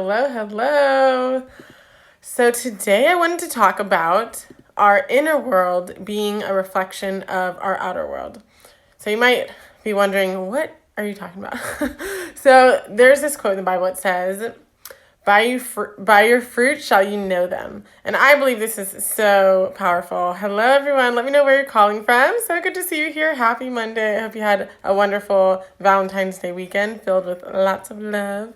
Hello. So today I wanted to talk about our inner world being a reflection of our outer world. So you might be wondering, what are you talking about? So there's this quote in the Bible. It says, by your fruit shall you know them. And I believe this is so powerful. Hello, everyone. Let me know where you're calling from. So good to see you here. Happy Monday. I hope you had a wonderful Valentine's Day weekend filled with lots of love.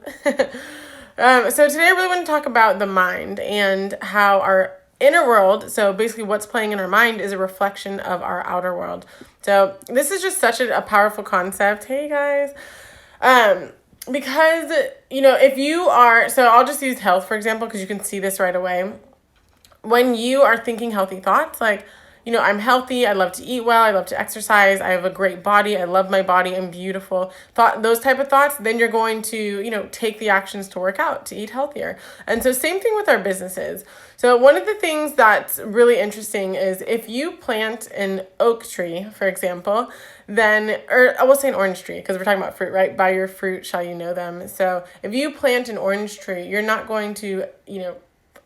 So today I really want to talk about the mind and how our inner world, so basically what's playing in our mind, is a reflection of our outer world. So this is just such a powerful concept. Hey, guys. Because, if you are, so I'll just use health, for example, because you can see this right away. When you are thinking healthy thoughts, like, I'm healthy, I love to eat well, I love to exercise, I have a great body, I love my body, I'm beautiful, those type of thoughts, then you're going to, take the actions to work out, to eat healthier. And so same thing with our businesses. So one of the things that's really interesting is if you plant an oak tree, for example, or I will say an orange tree, because we're talking about fruit, right? By your fruit shall you know them. So if you plant an orange tree, you're not going to,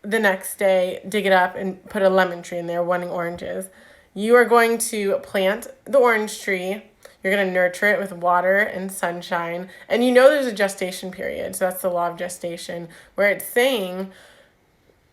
the next day dig it up and put a lemon tree in there wanting oranges. You are going to plant the orange tree. You're going to nurture it with water and sunshine. And there's a gestation period. So that's the law of gestation, where it's saying,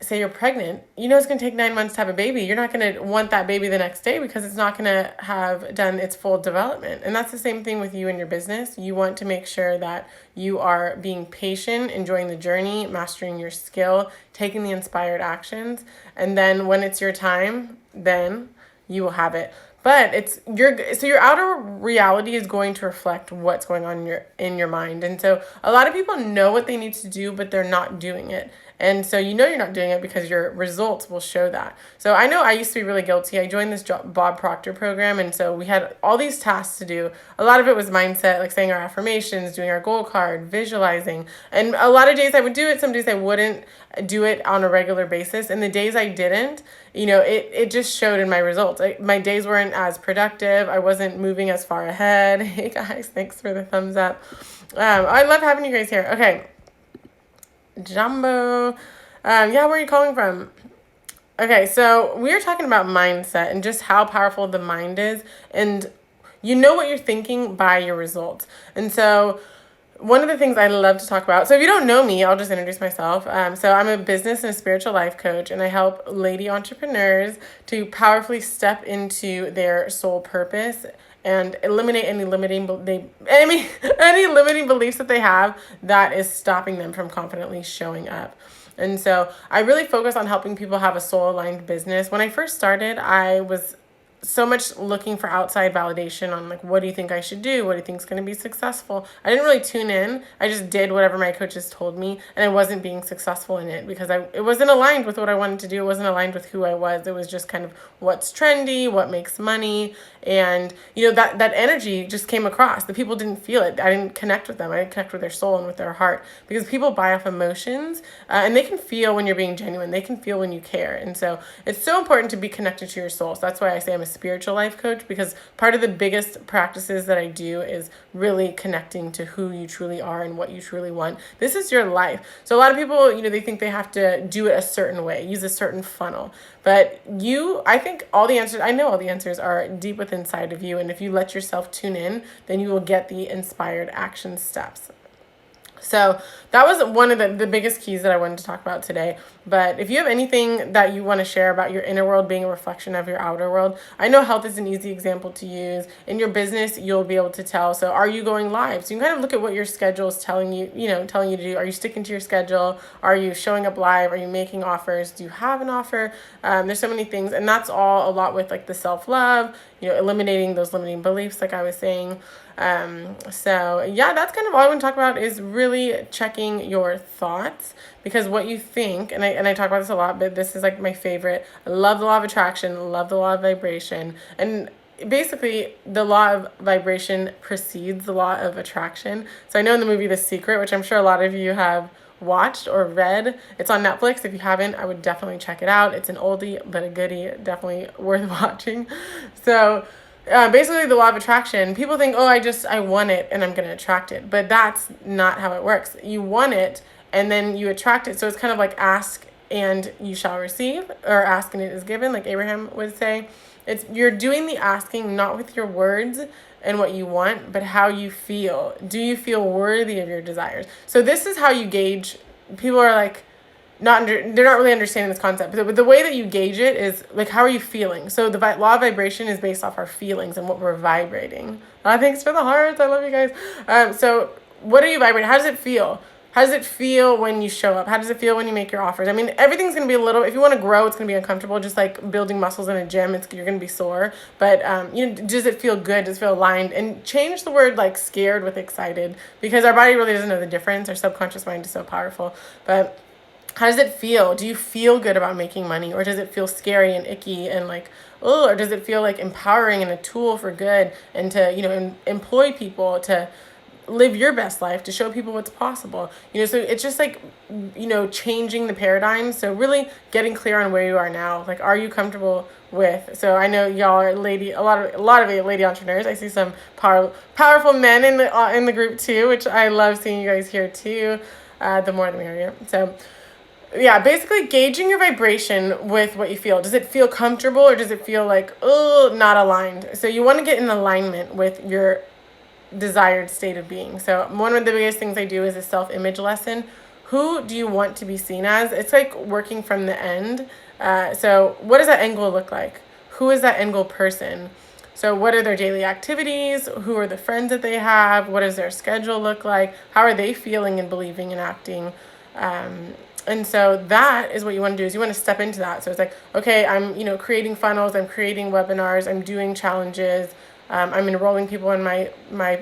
say you're pregnant, it's going to take 9 months to have a baby. You're not going to want that baby the next day because it's not going to have done its full development. And that's the same thing with you and your business. You want to make sure that you are being patient, enjoying the journey, mastering your skill, taking the inspired actions. And then when it's your time, then you will have it. But your outer reality is going to reflect what's going on in your mind. And so a lot of people know what they need to do, but they're not doing it. And so you're not doing it because your results will show that. So I know I used to be really guilty. I joined this Bob Proctor program, and so we had all these tasks to do. A lot of it was mindset, like saying our affirmations, doing our goal card, visualizing. And a lot of days I would do it, some days I wouldn't do it on a regular basis. And the days I didn't, it just showed in my results. My days weren't as productive. I wasn't moving as far ahead. Hey guys, thanks for the thumbs up. I love having you guys here. Okay. Jumbo. Where are you calling from? Okay, so we're talking about mindset and just how powerful the mind is. And you know what you're thinking by your results. And so one of the things I love to talk about, so if you don't know me, I'll just introduce myself. So I'm a business and a spiritual life coach, and I help lady entrepreneurs to powerfully step into their soul purpose and eliminate any limiting beliefs that they have that is stopping them from confidently showing up. And so I really focus on helping people have a soul-aligned business. When I first started, I was so much looking for outside validation on, like, what do you think I should do? What do you think is going to be successful? I didn't really tune in. I just did whatever my coaches told me, and I wasn't being successful in it because it wasn't aligned with what I wanted to do. It wasn't aligned with who I was. It was just kind of what's trendy, what makes money. And, that energy just came across. The people didn't feel it. I didn't connect with them. I didn't connect with their soul and with their heart, because people buy off emotions, and they can feel when you're being genuine. They can feel when you care. And so it's so important to be connected to your soul. So that's why I say I'm a spiritual life coach, because part of the biggest practices that I do is really connecting to who you truly are and what you truly want. This is your life. So a lot of people, they think they have to do it a certain way, use a certain funnel. But I know all the answers are deep within inside of you. And if you let yourself tune in, then you will get the inspired action steps. So that was one of the biggest keys that I wanted to talk about today. But if you have anything that you want to share about your inner world being a reflection of your outer world, I know health is an easy example to use. In your business, you'll be able to tell. So are you going live? So you can kind of look at what your schedule is telling you to do. Are you sticking to your schedule? Are you showing up live? Are you making offers? Do you have an offer? There's so many things. And that's all a lot with, like, the self-love, eliminating those limiting beliefs, like I was saying. That's kind of all I want to talk about, is really checking your thoughts, because what you think, and I talk about this a lot, but this is like my favorite. I love the law of attraction, love the law of vibration, and basically the law of vibration precedes the law of attraction. So I know in the movie The Secret, which I'm sure a lot of you have watched or read, it's on Netflix. If you haven't, I would definitely check it out. It's an oldie but a goodie, definitely worth watching. So basically the law of attraction, people think, I want it and I'm going to attract it. But that's not how it works. You want it and then you attract it. So it's kind of like ask and you shall receive, or ask and it is given, like Abraham would say. It's you're doing the asking not with your words and what you want, but how you feel. Do you feel worthy of your desires? So this is how you gauge. People are like, they're not really understanding this concept, but the way that you gauge it is like, how are you feeling? So the law of vibration is based off our feelings and what we're vibrating. Thanks for the hearts. I love you guys. So what are you vibrating? How does it feel? How does it feel when you show up? How does it feel when you make your offers? I mean, everything's going to be a little, if you want to grow, it's going to be uncomfortable, just like building muscles in a gym. You're going to be sore, but does it feel good? Does it feel aligned? And change the word like scared with excited, because our body really doesn't know the difference. Our subconscious mind is so powerful. But how does it feel? Do you feel good about making money, or does it feel scary and icky and like, oh, or does it feel like empowering and a tool for good, and to, employ people to live your best life, to show people what's possible? So it's just like, changing the paradigm. So really getting clear on where you are now. Like, are you comfortable with? So I know y'all are a lot of lady entrepreneurs. I see some powerful men in the group too, which I love seeing you guys here too. The more the merrier. So yeah, basically gauging your vibration with what you feel. Does it feel comfortable, or does it feel like, oh, not aligned? So you want to get in alignment with your desired state of being. So one of the biggest things I do is a self-image lesson. Who do you want to be seen as? It's like working from the end. So what does that end goal look like? Who is that end goal person? So what are their daily activities? Who are the friends that they have? What does their schedule look like? How are they feeling and believing and acting? And so that is what you want to do, is you want to step into that. So it's like, okay, I'm, creating funnels, I'm creating webinars, I'm doing challenges, I'm enrolling people in my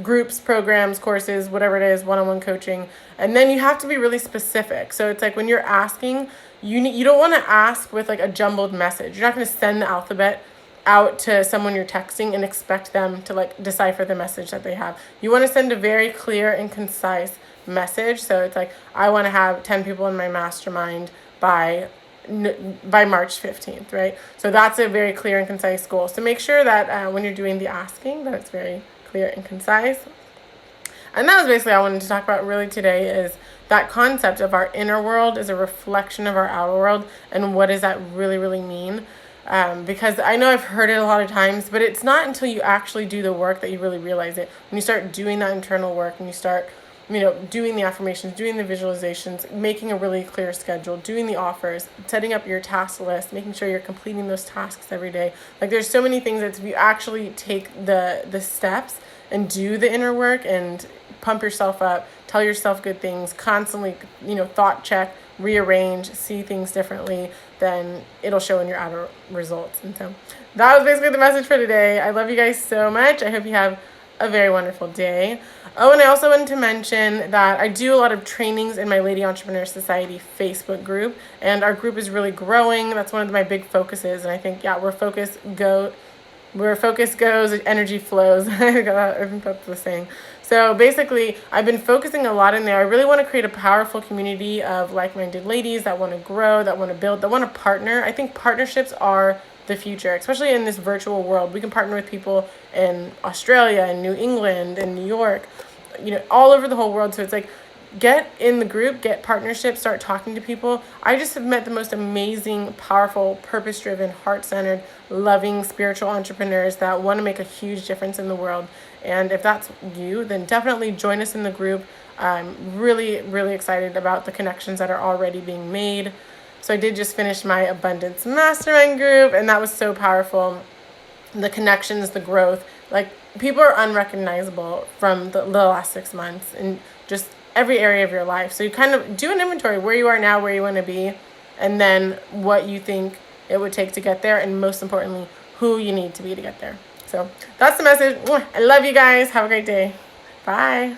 groups, programs, courses, whatever it is, one-on-one coaching. And then you have to be really specific. So it's like when you're asking, you don't want to ask with like a jumbled message. You're not going to send the alphabet out to someone you're texting and expect them to like decipher the message that they have. You want to send a very clear and concise message. So it's like, I want to have 10 people in my mastermind by March 15th, right? So that's a very clear and concise goal. So make sure that when you're doing the asking, that it's very clear and concise. And that was basically all I wanted to talk about really today, is that concept of our inner world is a reflection of our outer world, and what does that really, really mean? Because I know I've heard it a lot of times, but it's not until you actually do the work that you really realize it. When you start doing that internal work, and you start doing the affirmations, doing the visualizations, making a really clear schedule, doing the offers, setting up your task list, making sure you're completing those tasks every day. Like, there's so many things that if you actually take the steps and do the inner work and pump yourself up, tell yourself good things, constantly, thought check, rearrange, see things differently, then it'll show in your outer results. And so that was basically the message for today. I love you guys so much. I hope you have a very wonderful day. Oh, and I also wanted to mention that I do a lot of trainings in my Lady Entrepreneur Society Facebook group, and our group is really growing. That's one of my big focuses, and I think, where focus goes, energy flows. I think that's the saying. So basically, I've been focusing a lot in there. I really want to create a powerful community of like-minded ladies that want to grow, that want to build, that want to partner. I think partnerships are the future, especially in this virtual world. We can partner with people in Australia and New England and New York, all over the whole world. So it's like, get in the group, get partnerships, start talking to people. I just have met the most amazing, powerful, purpose-driven, heart-centered, loving, spiritual entrepreneurs that want to make a huge difference in the world. And if that's you, then definitely join us in the group. I'm really, really excited about the connections that are already being made. So I did just finish my Abundance Mastermind group, and that was so powerful. The connections, the growth, like, people are unrecognizable from the last 6 months in just every area of your life. So you kind of do an inventory where you are now, where you want to be, and then what you think it would take to get there, and most importantly, who you need to be to get there. So that's the message. I love you guys. Have a great day. Bye.